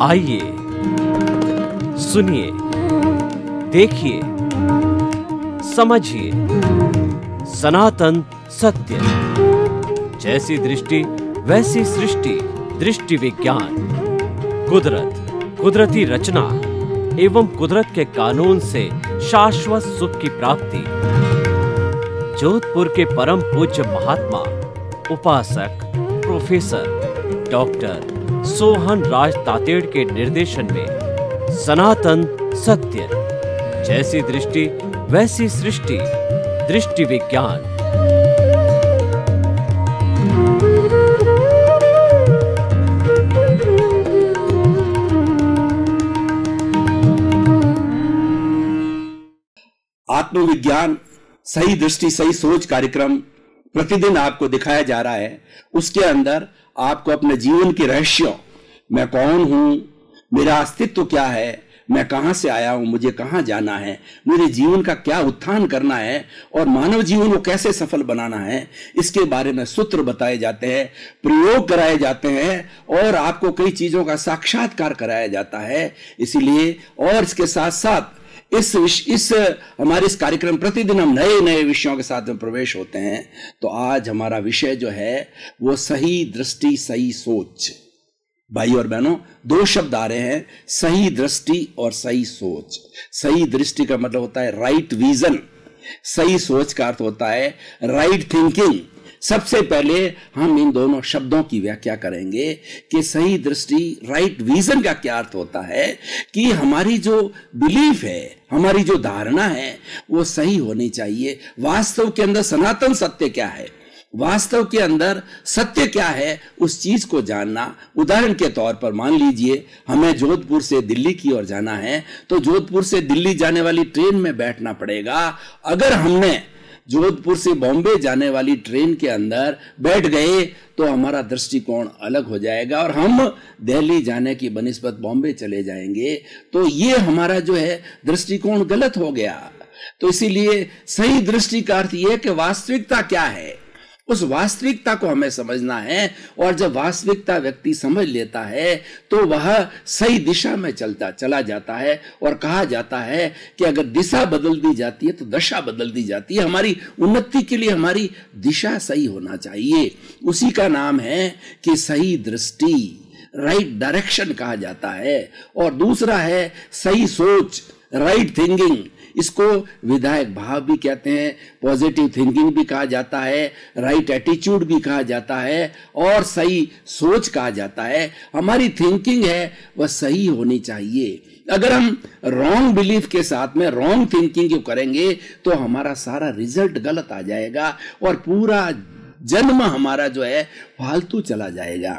आइए, सुनिए, देखिए, समझिए सनातन सत्य। जैसी दृष्टि वैसी सृष्टि, दृष्टि विज्ञान। कुदरत, कुदरती रचना एवं कुदरत के कानून से शाश्वत सुख की प्राप्ति। जोधपुर के परम पूज्य महात्मा उपासक प्रोफेसर डॉक्टर सोहन राज तातेड़ के निर्देशन में सनातन सत्य। जैसी दृष्टि वैसी सृष्टि, दृष्टि विज्ञान। आत्मविज्ञान सही दृष्टि सही सोच कार्यक्रम प्रतिदिन आपको दिखाया जा रहा है। उसके अंदर आपको अपने जीवन के रहस्यों, मैं कौन हूं, मेरा अस्तित्व क्या है, मैं कहां से आया हूं, मुझे कहां जाना है, मेरे जीवन का क्या उत्थान करना है और मानव जीवन को कैसे सफल बनाना है, इसके बारे में सूत्र बताए जाते हैं, प्रयोग कराए जाते हैं और आपको कई चीजों का साक्षात्कार कराया जाता है। इसीलिए और इसके साथ साथ इस हमारे इस कार्यक्रम प्रतिदिन हम नए नए विषयों के साथ में प्रवेश होते हैं। तो आज हमारा विषय जो है वो सही दृष्टि सही सोच। भाई और बहनों, दो शब्द आ रहे हैं, सही दृष्टि और सही सोच। सही दृष्टि का मतलब होता है राइट विजन, सही सोच का अर्थ होता है राइट थिंकिंग। सबसे पहले हम इन दोनों शब्दों की व्याख्या करेंगे कि सही दृष्टि राइट विजन का क्या अर्थ होता है कि हमारी जो बिलीफ है, हमारी जो धारणा है वो सही होनी चाहिए। वास्तव के अंदर सनातन सत्य क्या है, वास्तव के अंदर सत्य क्या है, उस चीज को जानना। उदाहरण के तौर पर मान लीजिए हमें जोधपुर से दिल्ली की ओर जाना है, तो जोधपुर से दिल्ली जाने वाली ट्रेन में बैठना पड़ेगा। अगर हमने जोधपुर से बॉम्बे जाने वाली ट्रेन के अंदर बैठ गए तो हमारा दृष्टिकोण अलग हो जाएगा और हम दिल्ली जाने की बनिस्बत बॉम्बे चले जाएंगे। तो ये हमारा जो है दृष्टिकोण गलत हो गया। तो इसीलिए सही दृष्टि का अर्थ यह कि वास्तविकता क्या है, उस वास्तविकता को हमें समझना है। और जब वास्तविकता व्यक्ति समझ लेता है तो वह सही दिशा में चला जाता है। और कहा जाता है कि अगर दिशा बदल दी जाती है तो दशा बदल दी जाती है। हमारी उन्नति के लिए हमारी दिशा सही होना चाहिए। उसी का नाम है कि सही दृष्टि, राइट डायरेक्शन कहा जाता है। और दूसरा है सही सोच, राइट थिंकिंग। इसको विधायक भाव भी कहते हैं, पॉजिटिव थिंकिंग भी कहा जाता है, राइट एटीट्यूड भी कहा जाता है और सही सोच कहा जाता है। हमारी थिंकिंग है वह सही होनी चाहिए। अगर हम रॉन्ग बिलीफ के साथ में रॉन्ग थिंकिंग करेंगे तो हमारा सारा रिजल्ट गलत आ जाएगा और पूरा जन्म हमारा जो है फालतू चला जाएगा।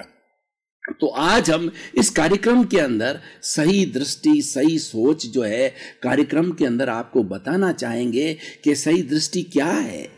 तो आज हम इस कार्यक्रम के अंदर सही दृष्टि सही सोच जो है कार्यक्रम के अंदर आपको बताना चाहेंगे कि सही दृष्टि क्या है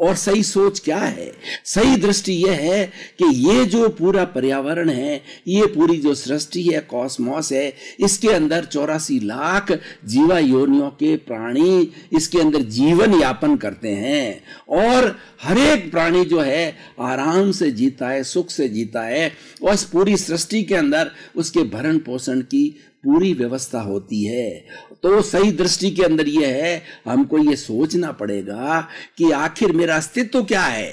और सही सोच क्या है। सही दृष्टि यह है कि ये जो पूरा पर्यावरण है, ये पूरी जो सृष्टि है, कॉस्मॉस है, इसके अंदर 84 लाख जीवा योनियों के प्राणी इसके अंदर जीवन यापन करते हैं और हर एक प्राणी जो है आराम से जीता है, सुख से जीता है और इस पूरी सृष्टि के अंदर उसके भरण पोषण की पूरी व्यवस्था होती है। तो सही दृष्टि के अंदर यह है, हमको ये सोचना पड़ेगा कि आखिर मेरा अस्तित्व क्या है।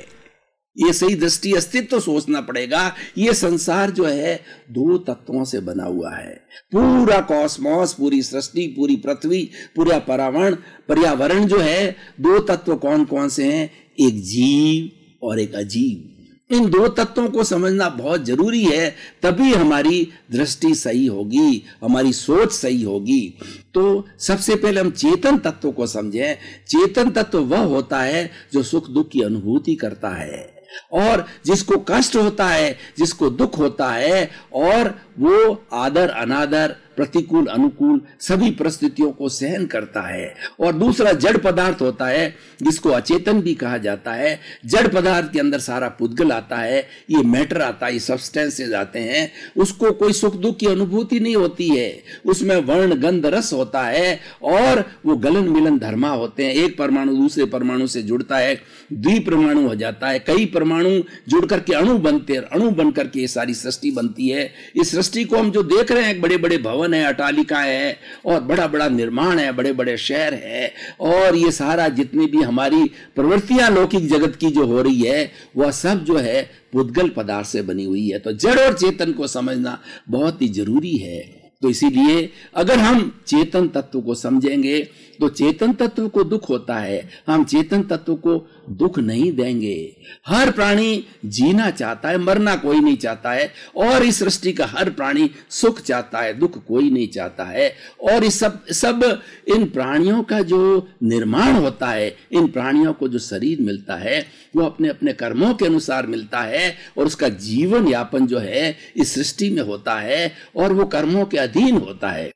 ये सही दृष्टि अस्तित्व सोचना पड़ेगा। ये संसार जो है दो तत्वों से बना हुआ है। पूरा कॉस्मॉस, पूरी सृष्टि, पूरी पृथ्वी, पूरा पर्यावरण जो है, दो तत्व कौन कौन से हैं? एक जीव और एक अजीव। इन दो तत्वों को समझना बहुत जरूरी है, तभी हमारी दृष्टि सही होगी, हमारी सोच सही होगी। तो सबसे पहले हम चेतन तत्व को समझें। चेतन तत्व वह होता है जो सुख दुख की अनुभूति करता है और जिसको कष्ट होता है, जिसको दुख होता है और वो आदर अनादर, प्रतिकूल अनुकूल सभी परिस्थितियों को सहन करता है। और दूसरा जड़ पदार्थ होता है, जिसको अचेतन भी कहा जाता है। जड़ पदार्थ के अंदर सारा पुद्गल आता है, ये मैटर आता है, ये सब्सटेंसेस आते हैं। उसको कोई सुख दुख की अनुभूति नहीं होती है, उसमें वर्ण गंध रस होता है और वो गलन मिलन धर्मा होते हैं। एक परमाणु दूसरे परमाणु से जुड़ता है, द्विपरमाणु हो जाता है, कई परमाणु जुड़ करके अणु बनते हैं, अणु बन करके ये सारी सृष्टि बनती है। इस सृष्टि को हम जो देख रहे हैं, बड़े बड़े भवन है, अट्टालिकाएं है और बड़ा बड़ा निर्माण है, बड़े बड़े शहर है, और ये सारा जितनी भी हमारी प्रवृत्तियां लौकिक जगत की जो हो रही है, वह सब जो है पुद्गल पदार्थ से बनी हुई है। तो जड़ और चेतन को समझना बहुत ही जरूरी है। तो इसीलिए अगर हम चेतन तत्व को समझेंगे तो चेतन तत्व को दुख होता है, हम चेतन तत्व को दुख नहीं देंगे। हर प्राणी जीना चाहता है, मरना कोई नहीं चाहता है, और इस सृष्टि का हर प्राणी सुख चाहता है, दुख कोई नहीं चाहता है। और इस सब इन प्राणियों का जो निर्माण होता है, इन प्राणियों को जो शरीर मिलता है, वो अपने अपने कर्मों के अनुसार मिलता है और उसका जीवन यापन जो है इस सृष्टि में होता है और वो कर्मों के अधीन होता है।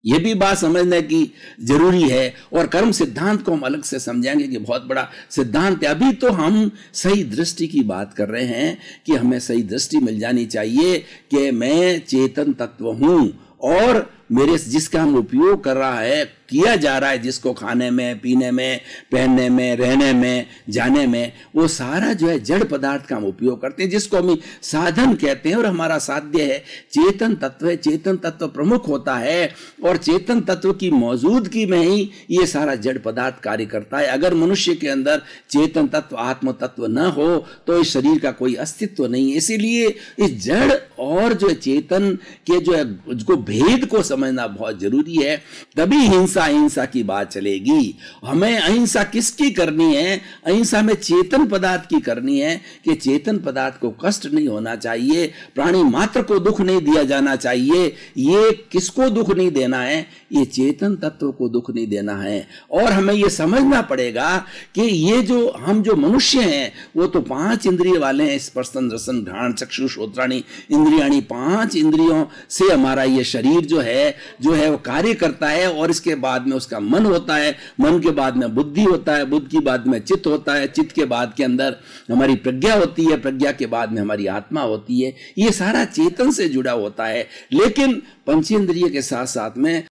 यह भी बात समझने की जरूरी है। और कर्म सिद्धांत को हम अलग से समझेंगे कि बहुत बड़ा सिद्धांत है। अभी तो हम सही दृष्टि की बात कर रहे हैं कि हमें सही दृष्टि मिल जानी चाहिए कि मैं चेतन तत्व हूं और मेरे जिसका हम उपयोग कर रहा है, किया जा रहा है, जिसको खाने में, पीने में, पहनने में, रहने में, जाने में, वो सारा जो है जड़ पदार्थ का हम उपयोग करते हैं, जिसको हम साधन कहते हैं। और हमारा साध्य है चेतन तत्व है। चेतन तत्व प्रमुख होता है और चेतन तत्व की मौजूदगी में ही ये सारा जड़ पदार्थ कार्य करता है। अगर मनुष्य के अंदर चेतन तत्व, आत्म तत्व न हो तो इस शरीर का कोई अस्तित्व नहीं है। इसीलिए इस जड़ और जो चेतन के जो है उसको भेद को समझना बहुत जरूरी है। तभी हिंसा अहिंसा की बात चलेगी। हमें अहिंसा किसकी करनी है? अहिंसा में चेतन पदार्थ की करनी है कि चेतन पदार्थ को कष्ट नहीं होना चाहिए, प्राणी मात्र को दुख नहीं दिया जाना चाहिए। ये किसको दुख नहीं देना है? ये चेतन तत्व को दुख नहीं देना है। और हमें ये समझना पड़ेगा कि ये जो मनुष्य हैं वो तो 5 इंद्रिय वाले हैं, स्पर्शन रसन घ्राण चक्षु श्रोत्राणि इंद्रियाणि। 5 इंद्रियों से हमारा ये शरीर जो है वो कार्य करता है। और इसके बाद में उसका मन होता है, मन के बाद में बुद्धि होता है, बुद्धि के बाद में चित्त होता है, चित्त के बाद के अंदर हमारी प्रज्ञा होती है, प्रज्ञा के बाद में हमारी आत्मा होती है। ये सारा चेतन से जुड़ा होता है। लेकिन पंचेंद्रिय के साथ साथ में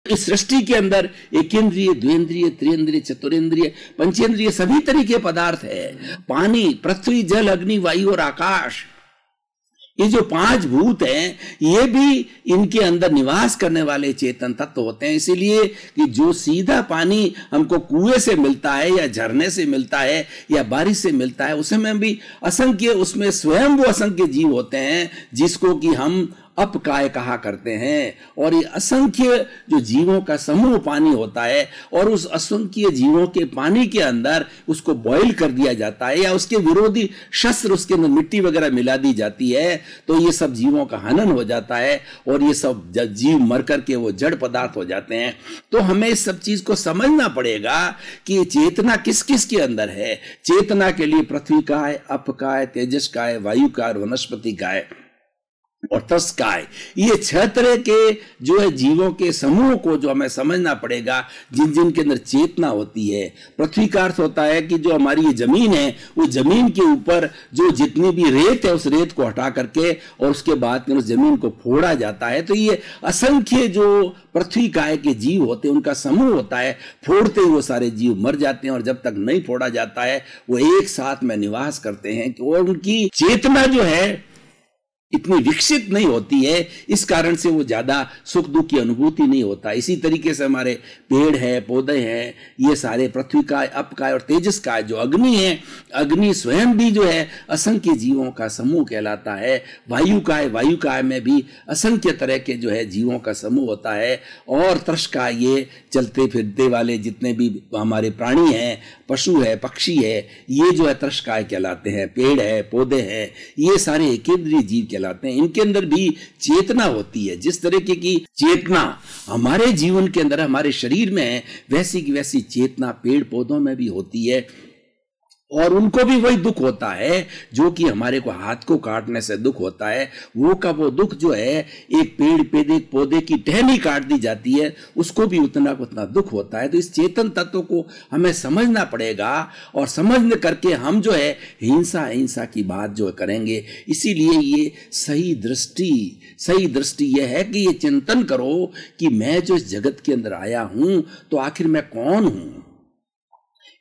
इस सृष्टि के अंदर एकेंद्रिय, द्विंद्रिय, त्रिंद्रिय, चतुरेंद्रिय, पंचेंद्रिय सभी तरह के पदार्थ है। पानी, पृथ्वी, जल, अग्नि, वायु और आकाश, ये जो 5 भूत हैं, ये भी इनके अंदर निवास करने वाले चेतन तत्व होते हैं। इसीलिए कि जो सीधा पानी हमको कुएं से मिलता है या झरने से मिलता है या बारिश से मिलता है, उसमें भी असंख्य, उसमें स्वयं वो असंख्य जीव होते हैं जिसको कि हम अपकाय कहा करते हैं। और ये असंख्य जो जीवों का समूह पानी होता है और उस असंख्य जीवों के पानी के अंदर उसको बॉईल कर दिया जाता है या उसके विरोधी शस्त्र उसके अंदर मिट्टी वगैरह मिला दी जाती है, तो ये सब जीवों का हनन हो जाता है और ये सब जीव मर करके वो जड़ पदार्थ हो जाते हैं। तो हमें इस सब चीज को समझना पड़ेगा कि चेतना किस किस के अंदर है। चेतना के लिए पृथ्वी का है, अप का है, तेजस का है, वायु का है, वनस्पति का है और तस का है। ये 6 तरह के जो है जीवों के समूह को जो हमें समझना पड़ेगा, जिन जिन के अंदर चेतना होती है। पृथ्वी का अर्थ होता है कि जो हमारी ये जमीन है, वो जमीन के ऊपर जो जितनी भी रेत है, उस रेत को हटा करके और उसके बाद में उस जमीन को फोड़ा जाता है। तो ये असंख्य जो पृथ्वी काय के जीव होते हैं, उनका समूह होता है। फोड़ते ही वो सारे जीव मर जाते हैं और जब तक नहीं फोड़ा जाता है वो एक साथ में निवास करते हैं। और उनकी चेतना जो है इतनी विकसित नहीं होती है, इस कारण से वो ज्यादा सुख दुख की अनुभूति नहीं होता। इसी तरीके से हमारे पेड़ है, पौधे हैं, ये सारे पृथ्वी का, अप का और तेजस का, जो अग्नि है, अग्नि स्वयं भी जो है असंख्य जीवों का समूह कहलाता है। वायु का है, वायु का में भी असंख्य तरह के जो है जीवों का समूह होता है। और तर्श का, ये चलते फिरते वाले जितने भी हमारे प्राणी हैं, पशु है, पक्षी है, ये जो है तर्शकाय कहलाते हैं। पेड़ है, पौधे हैं, ये सारे एकेंद्रीय जीव कहलाते हैं। इनके अंदर भी चेतना होती है। जिस तरीके की चेतना हमारे जीवन के अंदर, हमारे शरीर में है, वैसी की वैसी चेतना पेड़ पौधों में भी होती है। और उनको भी वही दुख होता है जो कि हमारे को हाथ को काटने से दुख होता है। वो का वो दुख जो है, एक पेड़ पौधे की टहनी काट दी जाती है, उसको भी उतना दुख होता है। तो इस चेतन तत्व को हमें समझना पड़ेगा, और समझने करके हम जो है हिंसा की बात जो करेंगे। इसीलिए ये सही दृष्टि यह है कि ये चिंतन करो कि मैं जो इस जगत के अंदर आया हूं तो आखिर मैं कौन हूं।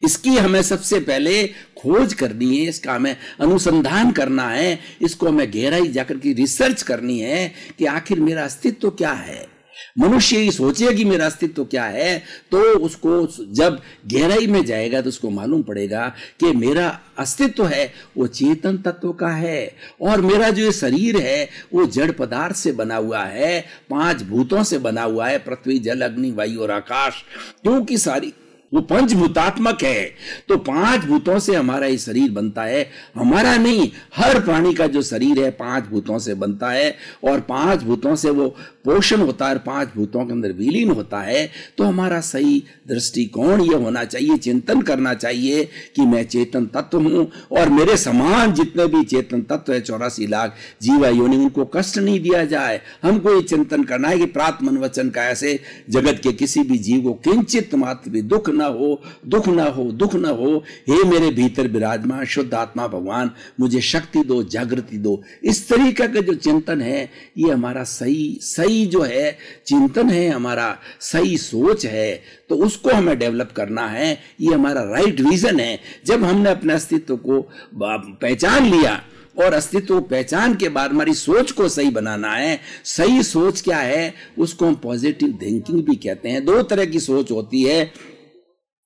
इसकी हमें सबसे पहले खोज करनी है, इसका हमें अनुसंधान करना है, इसको हमें गहराई जाकर की रिसर्च करनी है कि आखिर मेरा अस्तित्व क्या है। मनुष्य ही सोचे कि मेरा अस्तित्व क्या है, तो उसको जब गहराई में जाएगा तो उसको मालूम पड़ेगा कि मेरा अस्तित्व है वो चेतन तत्व का है, और मेरा जो ये शरीर है वो जड़ पदार्थ से बना हुआ है, 5 भूतों से बना हुआ है, पृथ्वी जल अग्नि वायु और आकाश, क्योंकि सारी वो पंचभूतात्मक है। तो 5 भूतों से हमारा ये शरीर बनता है, हमारा नहीं, हर प्राणी का जो शरीर है 5 भूतों से बनता है, और 5 भूतों से वो पोषण होता है, 5 भूतों के अंदर विलीन होता है। तो हमारा सही दृष्टिकोण ये होना चाहिए, चिंतन करना चाहिए कि मैं चेतन तत्व हूं, और मेरे समान जितने भी चेतन तत्व है 84 लाख जीवा योनि, उनको कष्ट नहीं दिया जाए। हमको ये चिंतन करना है कि प्रात मन वचन का ऐसे जगत के किसी भी जीव को किंचित मात्र भी दुख ना हो। हे मेरे भीतर विराजमान शुद्ध आत्मा भगवान, मुझे शक्ति दो, जागृति दो। इस तरीके का जो चिंतन है ये हमारा सही जो है चिंतन है, हमारा सही सोच है, तो उसको हमें डेवलप करना है। ये हमारा राइट विजन है। जब हमने अपने अस्तित्व को पहचान लिया, और अस्तित्व को पहचान के बाद हमारी सोच को सही बनाना है। सही सोच क्या है, उसको हम पॉजिटिव थिंकिंग भी कहते हैं। 2 तरह की सोच होती है,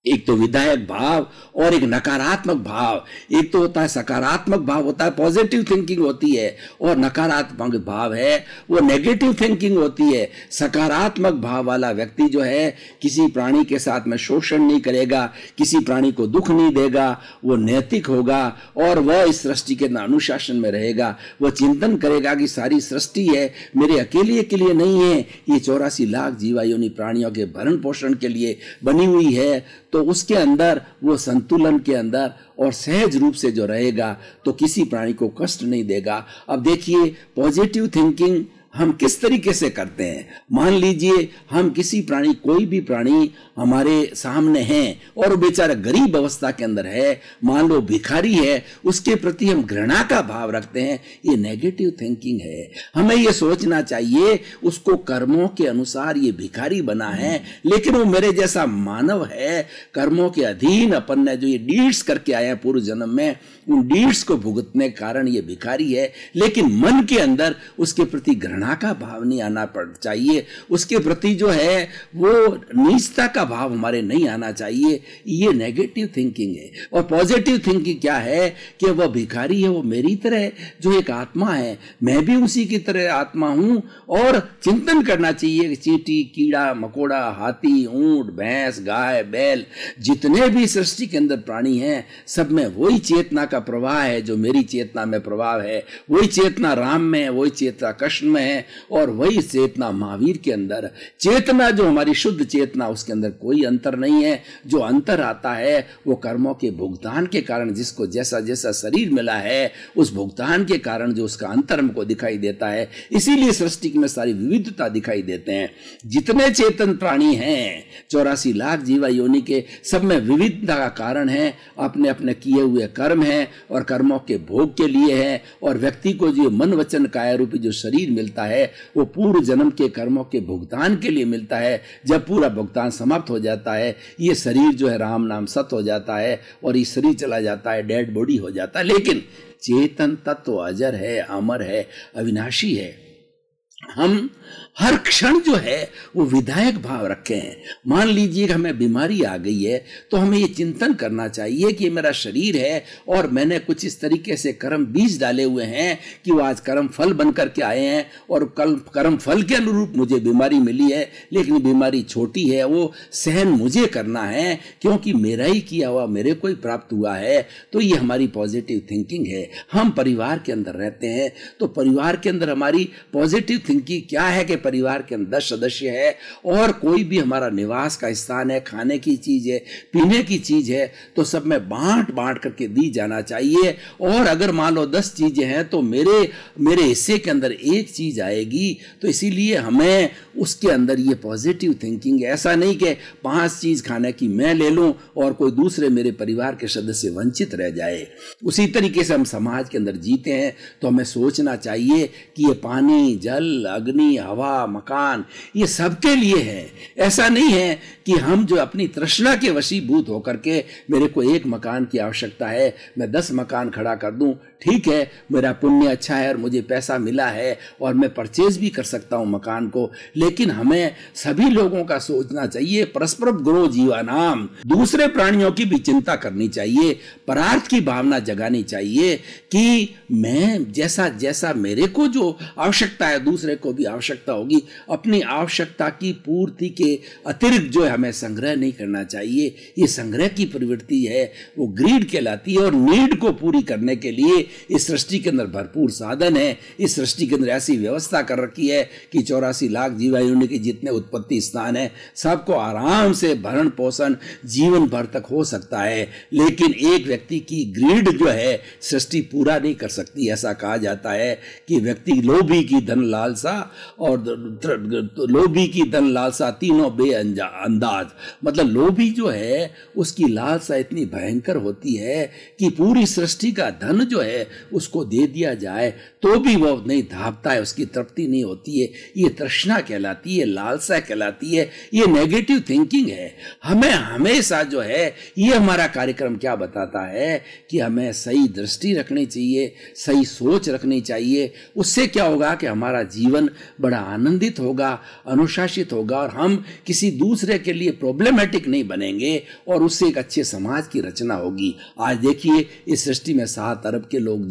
एक तो विधायक भाव और एक नकारात्मक भाव। एक तो होता है सकारात्मक भाव, होता है पॉजिटिव थिंकिंग होती है, और नकारात्मक भाव है वो नेगेटिव थिंकिंग होती है। सकारात्मक भाव वाला व्यक्ति जो है किसी प्राणी के साथ में शोषण नहीं करेगा, किसी प्राणी को दुख नहीं देगा, वो नैतिक होगा, और वह इस सृष्टि के अनुशासन में रहेगा। वह चिंतन करेगा कि सारी सृष्टि है मेरे अकेले के लिए नहीं है, ये 84 लाख जीवा योनि प्राणियों के भरण पोषण के लिए बनी हुई है। तो उसके अंदर वो संतुलन के अंदर और सहज रूप से जो रहेगा तो किसी प्राणी को कष्ट नहीं देगा। अब देखिए पॉजिटिव थिंकिंग हम किस तरीके से करते हैं। मान लीजिए हम किसी प्राणी, कोई भी प्राणी हमारे सामने है और वो बेचारा गरीब अवस्था के अंदर है, मान लो भिखारी है, उसके प्रति हम घृणा का भाव रखते हैं, ये नेगेटिव थिंकिंग है। हमें ये सोचना चाहिए उसको कर्मों के अनुसार ये भिखारी बना है, लेकिन वो मेरे जैसा मानव है, कर्मों के अधीन अपन ने जो ये डीड्स करके आए हैं पूर्व जन्म में, उन डीड्स को भुगतने के कारण ये भिखारी है। लेकिन मन के अंदर उसके प्रति घृणा का भाव नहीं आना चाहिए, उसके प्रति जो है वो नीचता का भाव हमारे नहीं आना चाहिए। ये नेगेटिव थिंकिंग है। और पॉजिटिव थिंकिंग क्या है कि वह भिखारी है, वो मेरी तरह जो एक आत्मा है, मैं भी उसी की तरह आत्मा हूं। और चिंतन करना चाहिए कि चींटी, कीड़ा मकोड़ा, हाथी, ऊंट, भैंस, गाय, बैल, जितने भी सृष्टि के अंदर प्राणी हैं, सब में वही चेतना का प्रवाह है जो मेरी चेतना में प्रभाव है। वही चेतना राम में है, वही चेतना कृष्ण में है, और वही चेतना महावीर के अंदर। चेतना जो हमारी शुद्ध चेतना, उसके अंदर कोई अंतर नहीं है। जो अंतर आता है वो कर्मों के भुगतान के कारण, जिसको जैसा जैसा शरीर मिला है उस भुगतान के कारण जो उसका अंतर हमको दिखाई देता है। इसीलिए सृष्टि में सारी विविधता दिखाई देते हैं। जितने चेतन प्राणी हैं 84 लाख जीवा योनि के, सब में विविधता का कारण है अपने अपने किए हुए कर्म हैं, और कर्मों के भोग के लिए है। और व्यक्ति को जो मन वचन काया रूपी जो शरीर मिलता है वो पूर्व जन्म के कर्मों के भुगतान के लिए मिलता है। जब पूरा भुगतान समाप्त हो जाता है, ये शरीर जो है राम नाम सत हो जाता है, और ये शरीर चला जाता है, डेड बॉडी हो जाता है। लेकिन चेतन तत्व अजर है, अमर है, अविनाशी है। हम हर क्षण जो है वो विधायक भाव रखे हैं। मान लीजिए कि हमें बीमारी आ गई है, तो हमें ये चिंतन करना चाहिए कि मेरा शरीर है और मैंने कुछ इस तरीके से कर्म बीज डाले हुए हैं कि वो आज कर्म फल बन करके आए हैं, और कल कर्म फल के अनुरूप मुझे बीमारी मिली है। लेकिन बीमारी छोटी है, वो सहन मुझे करना है, क्योंकि मेरा ही किया हुआ मेरे को ही प्राप्त हुआ है। तो ये हमारी पॉजिटिव थिंकिंग है। हम परिवार के अंदर रहते हैं, तो परिवार के अंदर हमारी पॉजिटिव थिंकिंग क्या है कि परिवार के अंदर 10 सदस्य है और कोई भी हमारा निवास का स्थान है, खाने की चीज है, पीने की चीज है, तो सब में बांट बांट करके दी जाना चाहिए। और अगर मान लो 10 चीजें हैं तो मेरे हिस्से के अंदर एक चीज आएगी। तो इसीलिए हमें उसके अंदर ये पॉजिटिव थिंकिंग, ऐसा नहीं कि 5 चीज खाने की मैं ले लूं और कोई दूसरे मेरे परिवार के सदस्य वंचित रह जाए। उसी तरीके से हम समाज के अंदर जीते हैं तो हमें सोचना चाहिए कि ये पानी, जल, अग्नि, हवा, मकान ये सबके लिए है। ऐसा नहीं है कि हम जो अपनी तृष्णा के वशीभूत होकर के मेरे को एक मकान की आवश्यकता है, मैं 10 मकान खड़ा कर दूं, ठीक है, मेरा पुण्य अच्छा है और मुझे पैसा मिला है और मैं परचेज भी कर सकता हूं मकान को। लेकिन हमें सभी लोगों का सोचना चाहिए, परस्पर गुरो जीवानाम, दूसरे प्राणियों की भी चिंता करनी चाहिए, परार्थ की भावना जगानी चाहिए कि मैं जैसा जैसा मेरे को जो आवश्यकता है दूसरे को भी आवश्यकता होगी। अपनी आवश्यकता की पूर्ति के अतिरिक्त जो है हमें संग्रह नहीं करना चाहिए। ये संग्रह की प्रवृत्ति है, वो ग्रीड कहलाती है। और नीड को पूरी करने के लिए इस सृष्टि के अंदर भरपूर साधन है। इस सृष्टि के अंदर ऐसी व्यवस्था कर रखी है कि 84 लाख जीवाणु के जितने उत्पत्ति स्थान है सबको आराम से भरण पोषण जीवन भर तक हो सकता है। लेकिन एक व्यक्ति की ग्रीड जो है सृष्टि पूरा नहीं कर सकती। ऐसा कहा जाता है कि व्यक्ति लोभी की धन लालसा और लोभी की धन लालसा तीनों बेअंदाज, मतलब लोभी जो है उसकी लालसा इतनी भयंकर होती है कि पूरी सृष्टि का धन जो है उसको दे दिया जाए तो भी वो नहीं धापता है, उसकी तृप्ति नहीं होती है। ये तृष्णा कहलाती है, लालसा कहलाती है, ये नेगेटिव थिंकिंग है। हमें हमेशा जो है ये हमारा कार्यक्रम क्या बताता है कि हमें सही दृष्टि रखनी चाहिए, सही सोच रखनी चाहिए। उससे क्या होगा कि हमारा जीवन बड़ा आनंदित होगा, अनुशासित होगा और हम किसी दूसरे के लिए प्रॉब्लमेटिक नहीं बनेंगे और उससे एक अच्छे समाज की रचना होगी। आज देखिए इस सृष्टि में 7 अरब के लोग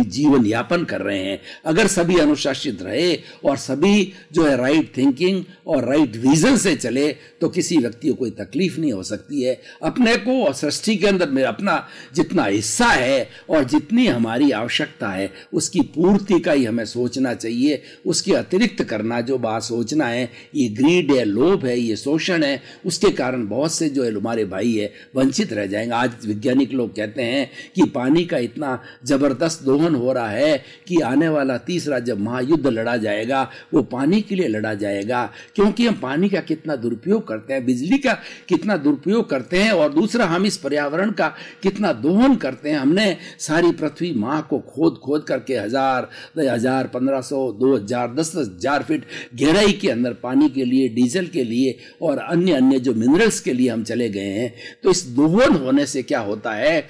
जीवन यापन कर रहे हैं। अगर सभी अनुशासित रहे और सभी जो है राइट थिंकिंग और राइट विजन से चले तो किसी व्यक्ति को कोई तकलीफ नहीं हो सकती है। अपने को और सृष्टि के अंदर में अपना जितना हिस्सा है और जितनी हमारी आवश्यकता है उसकी पूर्ति का ही हमें सोचना चाहिए। उसके अतिरिक्त करना जो बात सोचना है ये ग्रीड है, लोभ है, ये शोषण है। उसके कारण बहुत से जो है हमारे भाई है वंचित रह जाएंगे। आज वैज्ञानिक लोग कहते हैं कि पानी का इतना जबरदस्त दोहन हो रहा है कि आने वाला तीसरा जब महायुद्ध लड़ा जाएगा वो पानी के लिए लड़ा जाएगा, क्योंकि हम पानी का कितना दुरुपयोग करते हैं, बिजली का कितना दुरुपयोग करते हैं और दूसरा हम इस पर्यावरण का कितना दोहन करते हैं। हमने सारी पृथ्वी माँ को खोद खोद करके 1000, 1500, 2000, 10,000 फीट गहराई के अंदर पानी के लिए, डीजल के लिए और अन्य जो मिनरल्स के लिए हम चले गए हैं। तो इस दोहन होने से क्या होता है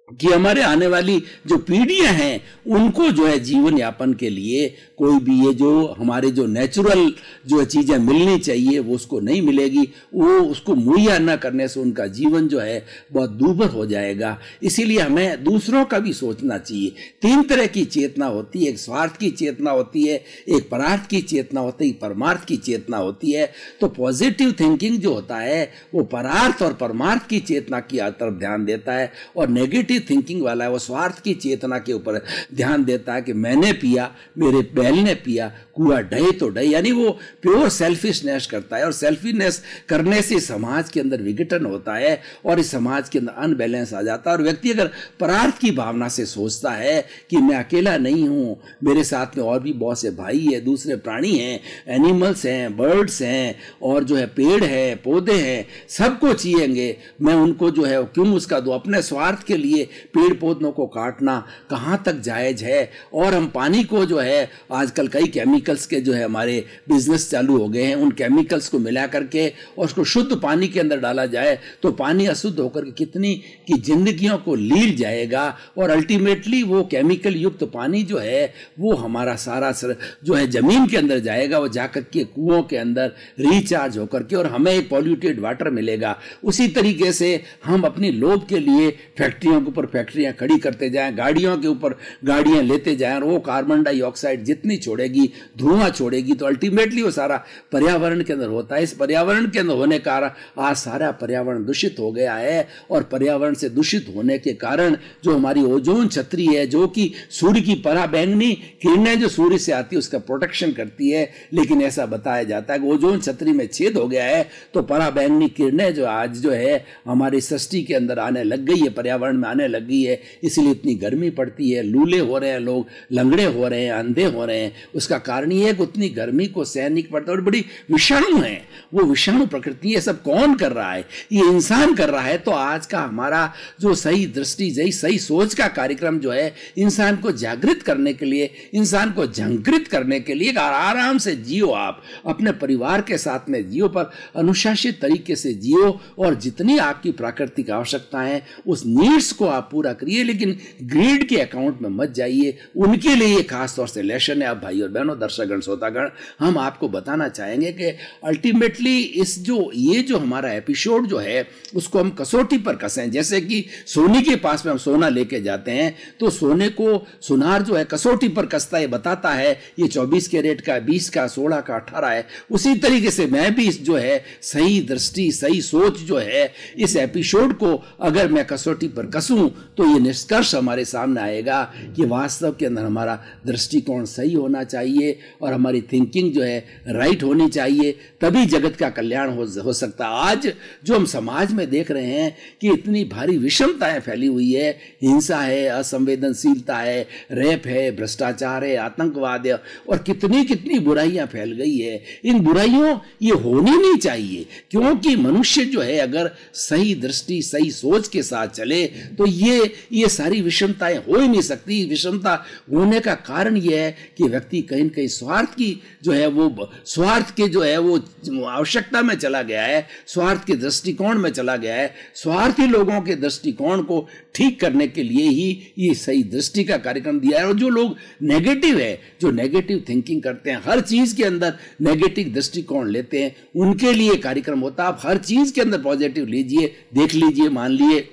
कि हमारे आने वाली जो पीढ़ियां हैं उनको जो है जीवन यापन के लिए कोई भी ये जो हमारे जो नेचुरल जो चीजें मिलनी चाहिए वो उसको नहीं मिलेगी। वो उसको मुहैया न करने से उनका जीवन जो है बहुत दूभर हो जाएगा। इसीलिए हमें दूसरों का भी सोचना चाहिए। 3 तरह की चेतना होती है, एक स्वार्थ की चेतना होती है, एक परार्थ की चेतना होती है, परमार्थ की चेतना होती है। तो पॉजिटिव थिंकिंग जो होता है वो परार्थ और परमार्थ की चेतना की तरफ ध्यान देता है और नेगेटिव थिंकिंग वाला है वो स्वार्थ की चेतना के ऊपर ध्यान देता है कि मैंने पिया, मेरे बैल ने पिया, कुआ ढहे तो ढहे, यानी वो प्योर सेल्फिशनेस करता है। और सेल्फिशनेस करने से समाज के अंदर विघटन होता है और इस समाज के अंदर अनबैलेंस आ जाता है। और व्यक्ति अगर परार्थ की भावना से सोचता है कि मैं अकेला नहीं हूं, मेरे साथ में और भी बहुत से भाई है, दूसरे प्राणी हैं, एनिमल्स हैं, बर्ड्स हैं और जो है पेड़ है, पौधे हैं, सबको चाहिएंगे, मैं उनको जो है क्यों उसका दो। अपने स्वार्थ के लिए पेड़ पौधों को काटना कहां तक जायज है। और हम पानी को जो है आजकल कई केमिकल्स के जो है हमारे बिजनेस चालू हो गए हैं, उन केमिकल्स को मिला करके और उसको शुद्ध पानी के अंदर डाला जाए तो पानी अशुद्ध होकर के कितनी की जिंदगियों को लील जाएगा और अल्टीमेटली वो केमिकल युक्त पानी जो है वो हमारा सारा जो है जमीन के अंदर जाएगा, वो जाकर के कुओं के अंदर रिचार्ज होकर के और हमें एक पॉल्यूटेड वाटर मिलेगा। उसी तरीके से हम अपनी लोभ के लिए फैक्ट्रियों के ऊपर फैक्ट्रियां खड़ी करते जाएं, गाड़ियों के ऊपर गाड़ियां लेते जाएं और वो कार्बन डाइऑक्साइड जितनी छोड़ेगी धुआं छोड़ेगी तो अल्टीमेटली वो सारा पर्यावरण के अंदर होता है। इस पर्यावरण के अंदर होने के कारण आज सारा पर्यावरण दूषित हो गया है, और पर्यावरण से दूषित होने के कारण जो हमारी ओजोन छतरी है, जो कि सूर्य की पराबैंगनी किरणें जो सूर्य से आती है उसका प्रोटेक्शन करती है, लेकिन ऐसा बताया जाता है कि ओजोन छतरी में छेद हो गया है तो पराबैंगनी किरणें जो आज जो है हमारी सृष्टि के अंदर आने लग गई है, पर्यावरण में आने लग गई है, इसलिए इतनी गर्मी पड़ती है, लूले हो रहे हैं, लोग लंगड़े हो रहे हैं, अंधे हो रहे हैं। उसका कारण ये है कि उतनी गर्मी को सहन नहीं पड़ता, और बड़ी विषाणु है, वो विषाणु प्रकृति है। सब कौन कर रहा है? ये इंसान कर रहा है। तो आज का हमारा जो सही दृष्टि, सही सोच का कार्यक्रम जो है, इंसान को जागृत करने के लिए, इंसान को झंकृत करने के लिए, आराम से जियो, आप अपने परिवार के साथ में जियो, पर अनुशासित तरीके से जियो, और जितनी आपकी प्राकृतिक आवश्यकता है उस नीड्स को आप पूरा करिए, लेकिन ग्रीड के अकाउंट में मत जाइए। उनके लिए ये खास तौर से लेसन है। आप भाई और बहनों, दर्शकगण, श्रोतागण, हम आपको बताना चाहेंगे कि अल्टीमेटली ये जो हमारा एपिसोड जो है उसको हम कसौटी पर कसें। जैसे कि सोने के पास में हम सोना लेके जाते हैं तो सोने को सुनार जो है कसौटी पर कसता है, बताता है ये 24 कैरेट का, 20 का, 16 का, 18 है। उसी तरीके से मैं भी जो है सही दृष्टि, सही सोच जो है, इस एपिसोड को अगर मैं कसौटी पर कसूं तो ये निष्कर्ष हमारे सामने आएगा कि वास्तव के अंदर हमारा दृष्टिकोण सही होना चाहिए और हमारी थिंकिंग जो है राइट होनी चाहिए, तभी जगत का कल्याण हो सकता है। आज जो हम समाज में देख रहे हैं कि इतनी भारी विषमताएं फैली हुई है, हिंसा है, असंवेदनशीलता है, रेप है, भ्रष्टाचार है, आतंकवाद है, और कितनी कितनी बुराइयां फैल गई है। इन बुराइयों ये होनी नहीं चाहिए, क्योंकि मनुष्य जो है अगर सही दृष्टि, सही सोच के साथ चले तो ये सारी विषमताएं हो ही नहीं सकती। विषमता होने का कारण यह है कि व्यक्ति कहीं न कहीं स्वार्थ की जो है वो स्वार्थ के जो है वो आवश्यकता में चला गया है, स्वार्थ के दृष्टिकोण में चला गया है। स्वार्थी लोगों के दृष्टिकोण को ठीक करने के लिए ही ये सही दृष्टि का कार्यक्रम दिया है। और जो लोग नेगेटिव है, जो नेगेटिव थिंकिंग करते हैं, हर चीज के अंदर नेगेटिव दृष्टिकोण लेते हैं, उनके लिए कार्यक्रम होता है। आप हर चीज के अंदर पॉजिटिव लीजिए, देख लीजिए, मान लिए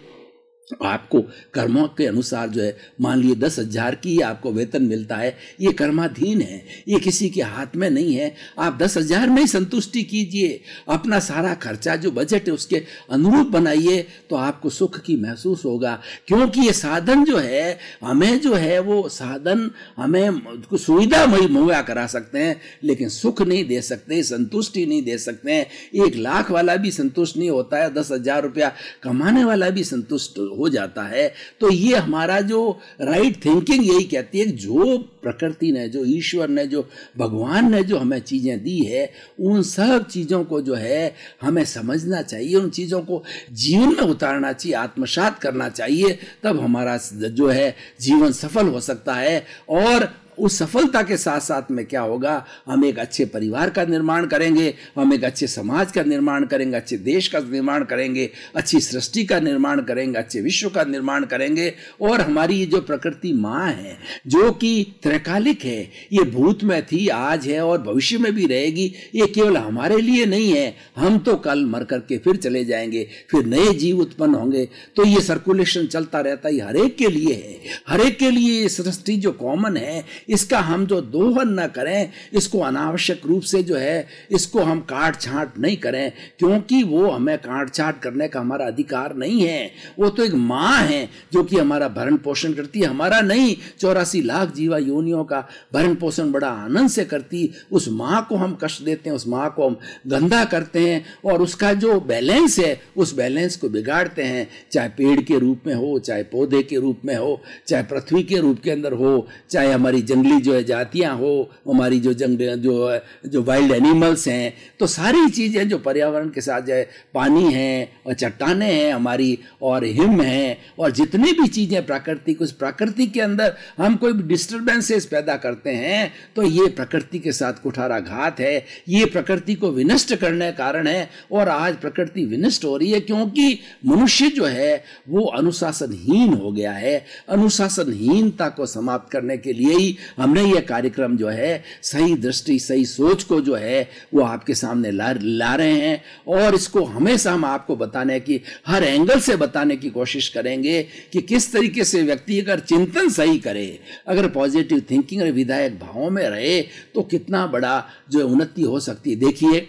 आपको कर्मों के अनुसार जो है, मान लिए 10,000 की आपको वेतन मिलता है, ये कर्माधीन है, ये किसी के हाथ में नहीं है। आप 10,000 में ही संतुष्टि कीजिए, अपना सारा खर्चा जो बजट है उसके अनुरूप बनाइए, तो आपको सुख की महसूस होगा। क्योंकि ये साधन जो है हमें जो है वो साधन हमें सुविधा मुहैया करा सकते हैं, लेकिन सुख नहीं दे सकते, संतुष्टि नहीं दे सकते हैं। 1 लाख वाला भी संतुष्ट नहीं होता है, 10,000 रुपया कमाने वाला भी संतुष्ट हो जाता है। तो ये हमारा जो राइट थिंकिंग यही कहती है कि जो प्रकृति ने, जो ईश्वर ने, जो भगवान ने जो हमें चीजें दी है, उन सब चीजों को जो है हमें समझना चाहिए, उन चीजों को जीवन में उतारना चाहिए, आत्मसात करना चाहिए, तब हमारा जो है जीवन सफल हो सकता है। और उस सफलता के साथ साथ में क्या होगा, हम एक अच्छे परिवार का निर्माण करेंगे, हम एक अच्छे समाज का निर्माण करेंगे, अच्छे देश का निर्माण करेंगे, अच्छी सृष्टि का निर्माण करेंगे, अच्छे विश्व का निर्माण करेंगे। और हमारी ये जो प्रकृति माँ है, जो कि त्रैकालिक है, ये भूत में थी, आज है और भविष्य में भी रहेगी, ये केवल हमारे लिए नहीं है। हम तो कल मर करके फिर चले जाएंगे, फिर नए जीव उत्पन्न होंगे। तो ये सर्कुलेशन चलता रहता है, हर एक के लिए है, हर एक के लिए ये सृष्टि जो कॉमन है, इसका हम जो दोहन न करें, इसको अनावश्यक रूप से जो है इसको हम काट छांट नहीं करें, क्योंकि वो हमें काट छांट करने का हमारा अधिकार नहीं है। वो तो एक माँ है जो कि हमारा भरण पोषण करती है, हमारा नहीं, 84 लाख जीवा योनियों का भरण पोषण बड़ा आनंद से करती। उस माँ को हम कष्ट देते हैं, उस माँ को हम गंदा करते हैं, और उसका जो बैलेंस है उस बैलेंस को बिगाड़ते हैं, चाहे पेड़ के रूप में हो, चाहे पौधे के रूप में हो, चाहे पृथ्वी के रूप के अंदर हो, चाहे हमारी जंगली जो है जातियां हो, हमारी जो जो वाइल्ड एनिमल्स हैं। तो सारी चीजें जो पर्यावरण के साथ जो है, पानी है और चट्टाने हैं हमारी, और हिम है, और जितनी भी चीजें प्राकृतिक, उस प्रकृति के अंदर हम कोई भी डिस्टर्बेंसेस पैदा करते हैं तो ये प्रकृति के साथ कुठाराघात है, ये प्रकृति को विनष्ट करने का कारण है। और आज प्रकृति विनष्ट हो रही है क्योंकि मनुष्य जो है वो अनुशासनहीन हो गया है। अनुशासनहीनता को समाप्त करने के लिए ही हमने यह कार्यक्रम जो है सही दृष्टि सही सोच को जो है वो आपके सामने ला रहे हैं, और इसको हमेशा हम आपको बताने की हर एंगल से बताने की कोशिश करेंगे कि किस तरीके से व्यक्ति अगर चिंतन सही करे, अगर पॉजिटिव थिंकिंग और विधायक भावों में रहे तो कितना बड़ा जो उन्नति हो सकती है। देखिए,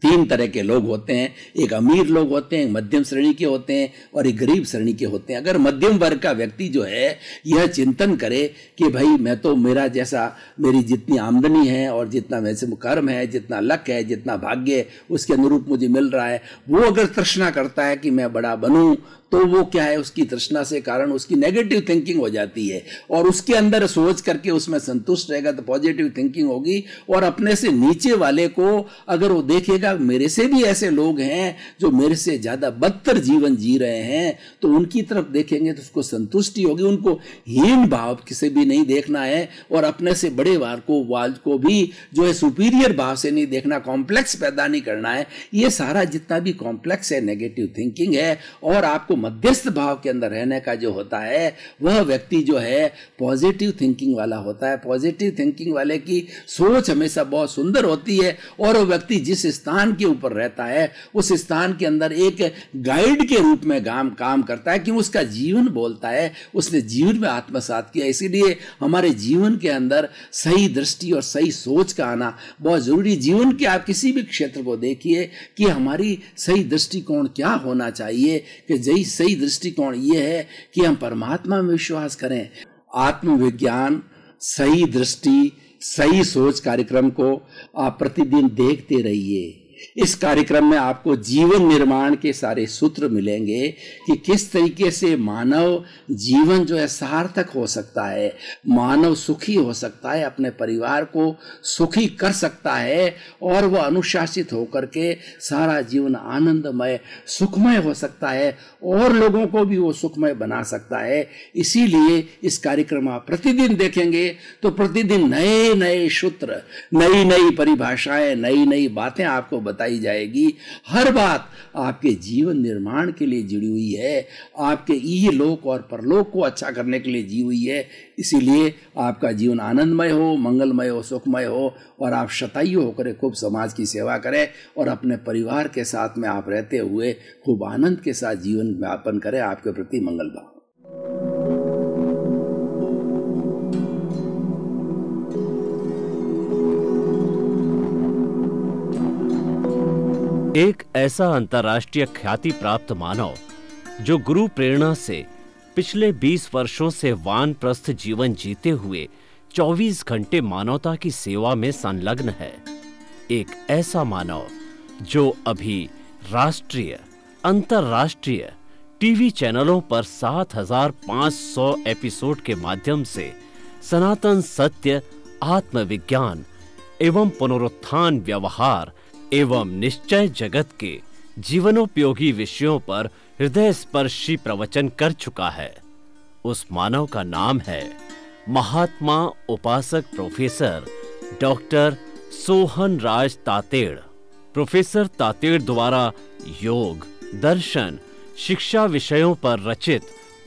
3 तरह के लोग होते हैं, एक अमीर लोग होते हैं, मध्यम श्रेणी के होते हैं और एक गरीब श्रेणी के होते हैं। अगर मध्यम वर्ग का व्यक्ति जो है यह चिंतन करे कि भाई मैं तो मेरा जैसा मेरी जितनी आमदनी है और जितना वैसे कर्म है, जितना लक है, जितना भाग्य है, उसके अनुरूप मुझे मिल रहा है, वो अगर तृष्णा करता है कि मैं बड़ा बनूं, तो वो क्या है, उसकी तृष्णा से कारण उसकी नेगेटिव थिंकिंग हो जाती है, और उसके अंदर सोच करके उसमें संतुष्ट रहेगा तो पॉजिटिव थिंकिंग होगी। और अपने से नीचे वाले को अगर वो देखेगा मेरे से भी ऐसे लोग हैं जो मेरे से ज्यादा बदतर जीवन जी रहे हैं, तो उनकी तरफ देखेंगे तो उसको संतुष्टि होगी। उनको हीन भाव से भी नहीं देखना है और अपने से बड़े वाल को भी जो है सुपीरियर भाव से नहीं देखना, कॉम्प्लेक्स पैदा नहीं करना है। ये सारा जितना भी कॉम्प्लेक्स है नेगेटिव थिंकिंग है, और आपको मध्यस्थ भाव के अंदर रहने का जो होता है वह व्यक्ति जो है पॉजिटिव थिंकिंग वाला होता है। पॉजिटिव थिंकिंग वाले की सोच हमेशा बहुत सुंदर होती है, और वो व्यक्ति जिस स्थान के ऊपर रहता है उस स्थान के अंदर एक गाइड के रूप में काम करता है, क्योंकि उसका जीवन बोलता है, उसने जीवन में आत्मसात किया। इसीलिए हमारे जीवन के अंदर सही दृष्टि और सही सोच का आना बहुत जरूरी। जीवन के आप किसी भी क्षेत्र को देखिए कि हमारी सही दृष्टिकोण क्या होना चाहिए, कि सही दृष्टिकोण ये है कि हम परमात्मा में विश्वास करें। आत्मविज्ञान सही दृष्टि सही सोच कार्यक्रम को आप प्रतिदिन देखते रहिए। इस कार्यक्रम में आपको जीवन निर्माण के सारे सूत्र मिलेंगे कि किस तरीके से मानव जीवन जो है सार्थक हो सकता है, मानव सुखी हो सकता है, अपने परिवार को सुखी कर सकता है, और वह अनुशासित होकर के सारा जीवन आनंदमय सुखमय हो सकता है, और लोगों को भी वो सुखमय बना सकता है। इसीलिए इस कार्यक्रम आप प्रतिदिन देखेंगे तो प्रतिदिन नए नए सूत्र, नई नई परिभाषाएं, नई नई बातें आपको बताई जाएगी। हर बात आपके जीवन निर्माण के लिए जुड़ी हुई है, आपके इहलोक और परलोक को अच्छा करने के लिए जी हुई है। इसीलिए आपका जीवन आनंदमय हो, मंगलमय हो, सुखमय हो, और आप शतायु होकर खूब समाज की सेवा करें, और अपने परिवार के साथ में आप रहते हुए खूब आनंद के साथ जीवन यापन करें। आपके प्रति मंगल भाव। एक ऐसा अंतर्राष्ट्रीय ख्याति प्राप्त मानव जो गुरु प्रेरणा से पिछले 20 वर्षों से वानप्रस्थ जीवन जीते हुए 24 घंटे मानवता की सेवा में संलग्न है। एक ऐसा मानव जो अभी राष्ट्रीय अंतर्राष्ट्रीय टीवी चैनलों पर 7,500 एपिसोड के माध्यम से सनातन सत्य, आत्मविज्ञान एवं पुनरुत्थान व्यवहार एवं निश्चय जगत के जीवनोपयोगी विषयों पर हृदय स्पर्शी प्रवचन कर चुका है। उस मानव का नाम है महात्मा उपासक प्रोफेसर डॉक्टर सोहन राज तातेड़। प्रोफेसर तातेड़ द्वारा योग, दर्शन, शिक्षा विषयों पर रचित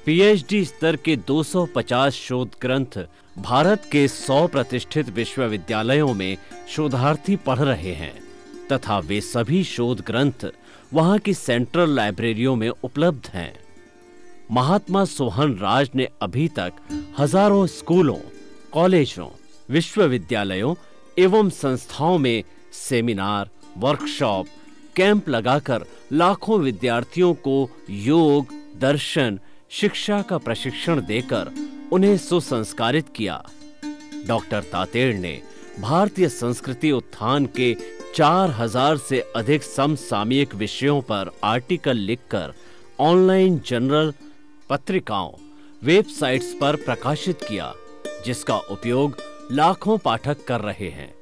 पीएचडी स्तर के 250 शोध ग्रंथ भारत के 100 प्रतिष्ठित विश्वविद्यालयों में शोधार्थी पढ़ रहे हैं, तथा वे सभी शोध ग्रंथ वहां की सेंट्रल लाइब्रेरियों में उपलब्ध हैं। महात्मा सोहन राज ने अभी तक हजारों स्कूलों, कॉलेजों, विश्वविद्यालयों एवं संस्थाओं में सेमिनार, वर्कशॉप, कैंप लगाकर लाखों विद्यार्थियों को योग, दर्शन, शिक्षा का प्रशिक्षण देकर उन्हें सुसंस्कारित किया। डॉक्टर तातेड़ ने भारतीय संस्कृति उत्थान के 4000 से अधिक समसामयिक विषयों पर आर्टिकल लिखकर ऑनलाइन जर्नल, पत्रिकाओं, वेबसाइट्स पर प्रकाशित किया, जिसका उपयोग लाखों पाठक कर रहे हैं।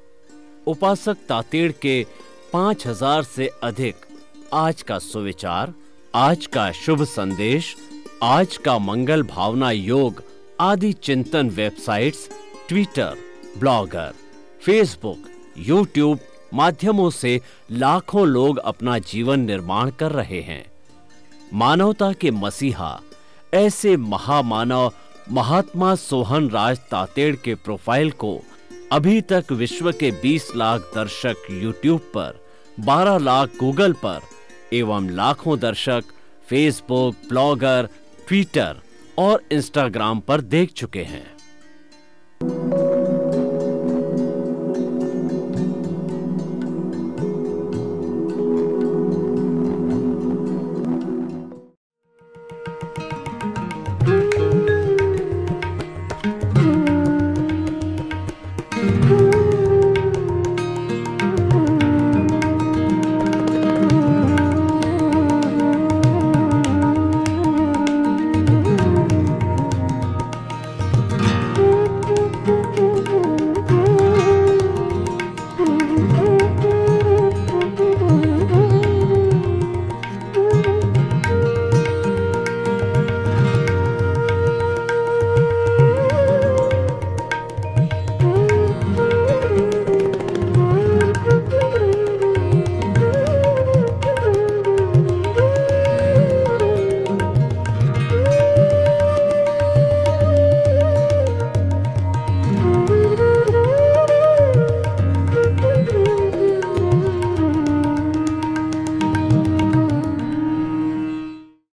उपासक तातेड़ के 5000 से अधिक आज का सुविचार, आज का शुभ संदेश, आज का मंगल भावना योग आदि चिंतन websites, Twitter, blogger, Facebook, YouTube माध्यमों से लाखों लोग अपना जीवन निर्माण कर रहे हैं। मानवता के मसीहा ऐसे महामानव महात्मा सोहन राज तातेड़ के प्रोफाइल को अभी तक विश्व के 20 लाख दर्शक यूट्यूब पर, 12 लाख गूगल पर एवं लाखों दर्शक फेसबुक, ब्लॉगर, ट्विटर और इंस्टाग्राम पर देख चुके हैं।